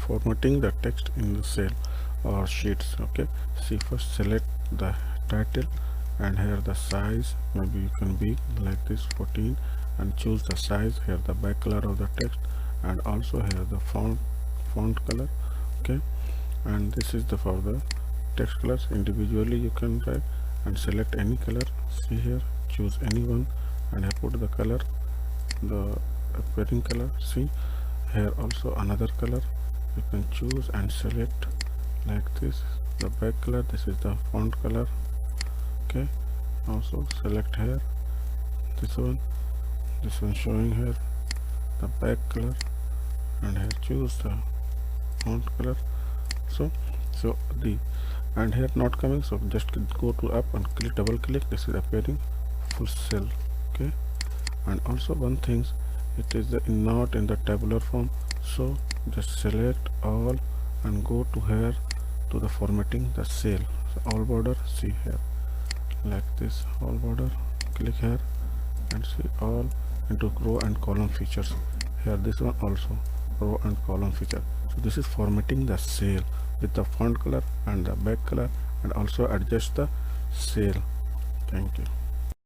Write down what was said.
formatting the text in the cell or sheets. Okay, see, first select the title, and here the size, maybe you can be like this 14, and choose the size. Here the back color of the text, and also here the font color. Okay, and this is the for the text colors. Individually you can write and select any color. See here, choose any one, and I put the color, the appearing color. See here also another color you can choose and select like this, the back color. This is the font color. Okay, also select here this one showing here the back color, and here choose the font color. So the, and here not coming, so just go to up and click, double click, this is appearing full cell. Okay, and also one thing, it is not in the tabular form, so just select all and go to here to the formatting the cell. So all border, see here like this, all border, click here and see all into row and column features. Here this one also row and column feature. So this is formatting the cell with the font color and the back color, and also adjust the cell. Thank you.